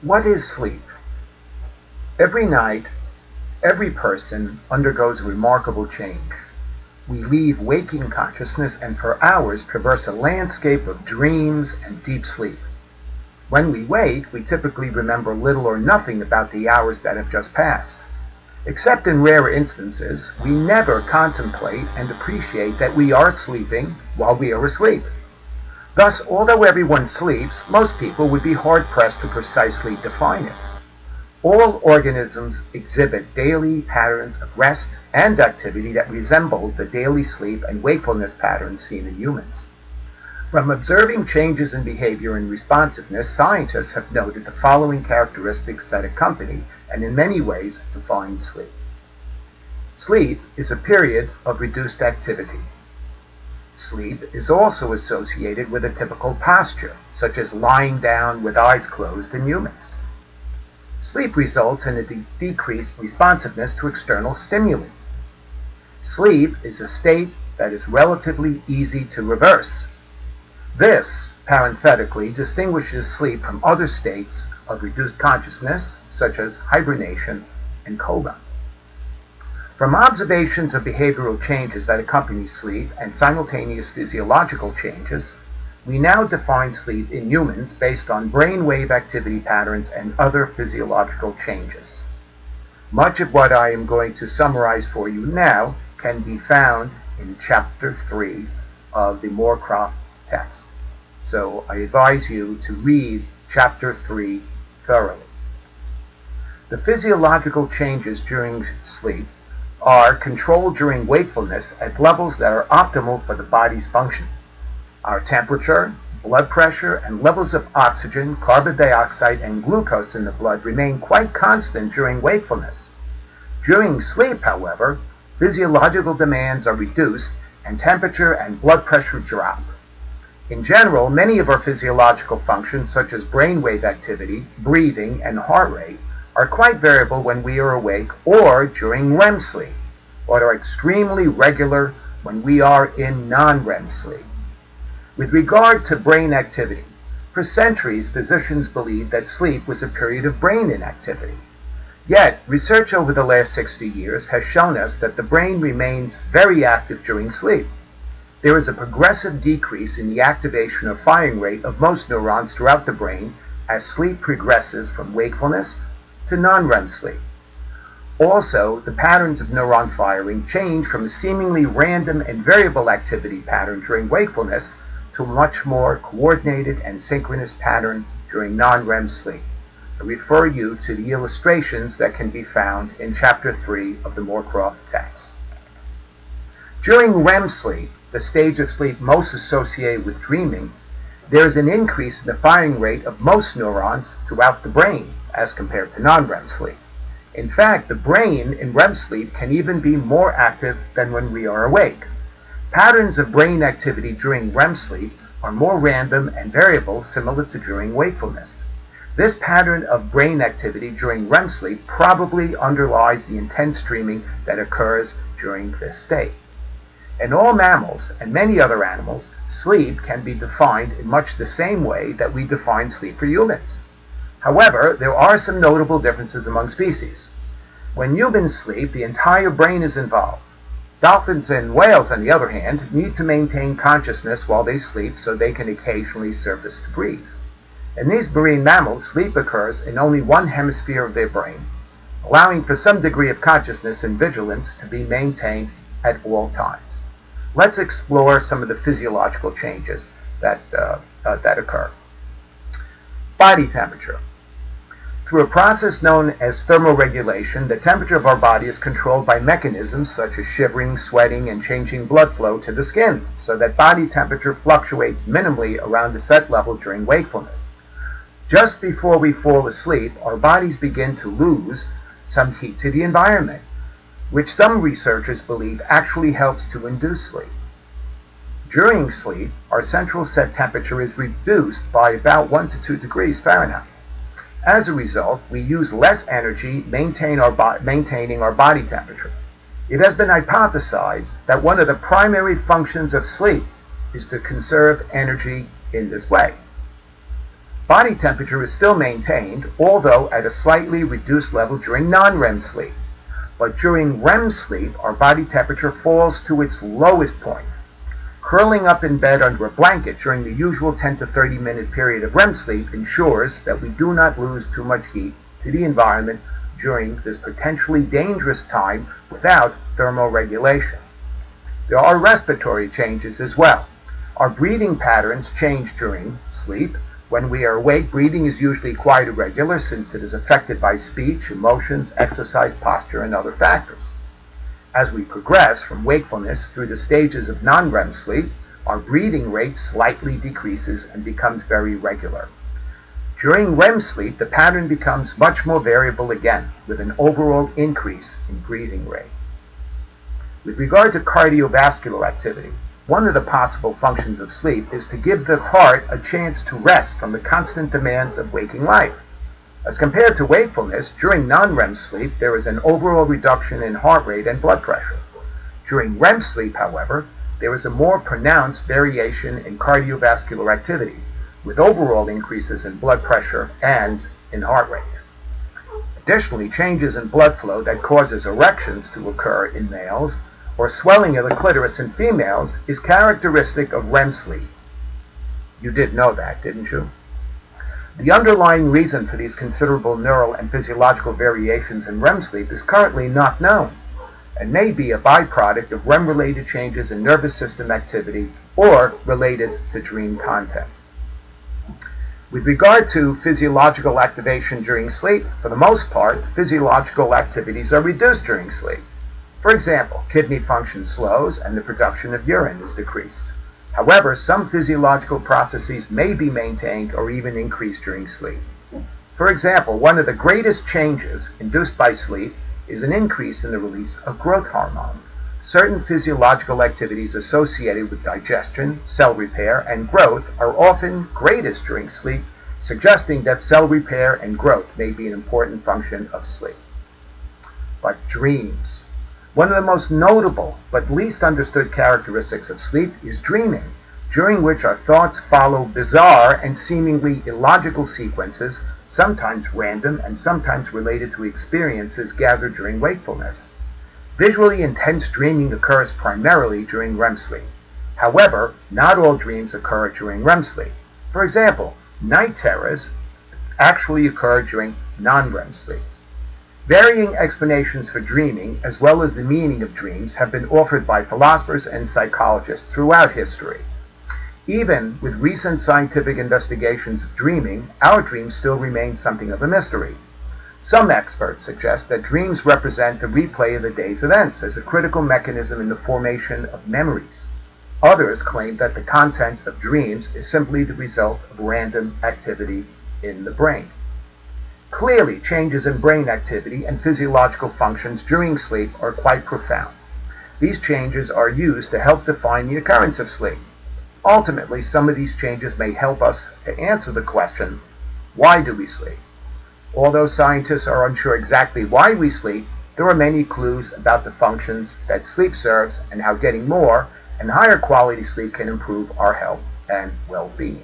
What is sleep? Every night, every person undergoes a remarkable change. We leave waking consciousness and for hours traverse a landscape of dreams and deep sleep. When we wake, we typically remember little or nothing about the hours that have just passed. Except in rare instances, we never contemplate and appreciate that we are sleeping while we are asleep. Thus, although everyone sleeps, most people would be hard-pressed to precisely define it. All organisms exhibit daily patterns of rest and activity that resemble the daily sleep and wakefulness patterns seen in humans. From observing changes in behavior and responsiveness, scientists have noted the following characteristics that accompany and in many ways define sleep. Sleep is a period of reduced activity. Sleep is also associated with a typical posture, such as lying down with eyes closed in humans. Sleep results in a decreased responsiveness to external stimuli. Sleep is a state that is relatively easy to reverse. This, parenthetically, distinguishes sleep from other states of reduced consciousness, such as hibernation and coma. From observations of behavioral changes that accompany sleep and simultaneous physiological changes, we now define sleep in humans based on brainwave activity patterns and other physiological changes. Much of what I am going to summarize for you now can be found in Chapter 3 of the Moorcroft text. So I advise you to read Chapter 3 thoroughly. The physiological changes during sleep are controlled during wakefulness at levels that are optimal for the body's function. Our temperature, blood pressure, and levels of oxygen, carbon dioxide, and glucose in the blood remain quite constant during wakefulness. During sleep, however, physiological demands are reduced and temperature and blood pressure drop. In general, many of our physiological functions, such as brainwave activity, breathing, and heart rate, are quite variable when we are awake or during REM sleep, but are extremely regular when we are in non-REM sleep. With regard to brain activity, for centuries physicians believed that sleep was a period of brain inactivity. Yet, research over the last 60 years has shown us that the brain remains very active during sleep. There is a progressive decrease in the activation or firing rate of most neurons throughout the brain as sleep progresses from wakefulness to non-REM sleep. Also, the patterns of neuron firing change from a seemingly random and variable activity pattern during wakefulness to a much more coordinated and synchronous pattern during non-REM sleep. I refer you to the illustrations that can be found in Chapter 3 of the Moorcroft text. During REM sleep, the stage of sleep most associated with dreaming, there is an increase in the firing rate of most neurons throughout the brain as compared to non-REM sleep. In fact, the brain in REM sleep can even be more active than when we are awake. Patterns of brain activity during REM sleep are more random and variable, similar to during wakefulness. This pattern of brain activity during REM sleep probably underlies the intense dreaming that occurs during this state. In all mammals and many other animals, sleep can be defined in much the same way that we define sleep for humans. However, there are some notable differences among species. When humans sleep, the entire brain is involved. Dolphins and whales, on the other hand, need to maintain consciousness while they sleep so they can occasionally surface to breathe. In these marine mammals, sleep occurs in only one hemisphere of their brain, allowing for some degree of consciousness and vigilance to be maintained at all times. Let's explore some of the physiological changes that occur. Body temperature. Through a process known as thermoregulation, the temperature of our body is controlled by mechanisms such as shivering, sweating, and changing blood flow to the skin, so that body temperature fluctuates minimally around a set level during wakefulness. Just before we fall asleep, our bodies begin to lose some heat to the environment, which some researchers believe actually helps to induce sleep. During sleep, our central set temperature is reduced by about 1 to 2 degrees Fahrenheit. As a result, we use less energy maintaining our body temperature. It has been hypothesized that one of the primary functions of sleep is to conserve energy in this way. Body temperature is still maintained, although at a slightly reduced level during non-REM sleep. But during REM sleep, our body temperature falls to its lowest point. Curling up in bed under a blanket during the usual 10 to 30 minute period of REM sleep ensures that we do not lose too much heat to the environment during this potentially dangerous time without thermoregulation. There are respiratory changes as well. Our breathing patterns change during sleep. When we are awake, breathing is usually quite irregular since it is affected by speech, emotions, exercise, posture, and other factors. As we progress from wakefulness through the stages of non-REM sleep, our breathing rate slightly decreases and becomes very regular. During REM sleep, the pattern becomes much more variable again, with an overall increase in breathing rate. With regard to cardiovascular activity, one of the possible functions of sleep is to give the heart a chance to rest from the constant demands of waking life. As compared to wakefulness, during non-REM sleep, there is an overall reduction in heart rate and blood pressure. During REM sleep, however, there is a more pronounced variation in cardiovascular activity, with overall increases in blood pressure and in heart rate. Additionally, changes in blood flow that causes erections to occur in males or swelling of the clitoris in females is characteristic of REM sleep. You did know that, didn't you? The underlying reason for these considerable neural and physiological variations in REM sleep is currently not known and may be a byproduct of REM-related changes in nervous system activity or related to dream content. With regard to physiological activation during sleep, for the most part, physiological activities are reduced during sleep. For example, kidney function slows and the production of urine is decreased. However, some physiological processes may be maintained or even increased during sleep. For example, one of the greatest changes induced by sleep is an increase in the release of growth hormone. Certain physiological activities associated with digestion, cell repair, and growth are often greatest during sleep, suggesting that cell repair and growth may be an important function of sleep. But dreams. One of the most notable but least understood characteristics of sleep is dreaming, during which our thoughts follow bizarre and seemingly illogical sequences, sometimes random and sometimes related to experiences gathered during wakefulness. Visually intense dreaming occurs primarily during REM sleep. However, not all dreams occur during REM sleep. For example, night terrors actually occur during non-REM sleep. Varying explanations for dreaming, as well as the meaning of dreams, have been offered by philosophers and psychologists throughout history. Even with recent scientific investigations of dreaming, our dreams still remain something of a mystery. Some experts suggest that dreams represent the replay of the day's events as a critical mechanism in the formation of memories. Others claim that the content of dreams is simply the result of random activity in the brain. Clearly, changes in brain activity and physiological functions during sleep are quite profound. These changes are used to help define the occurrence of sleep. Ultimately, some of these changes may help us to answer the question, why do we sleep? Although scientists are unsure exactly why we sleep, there are many clues about the functions that sleep serves and how getting more and higher quality sleep can improve our health and well-being.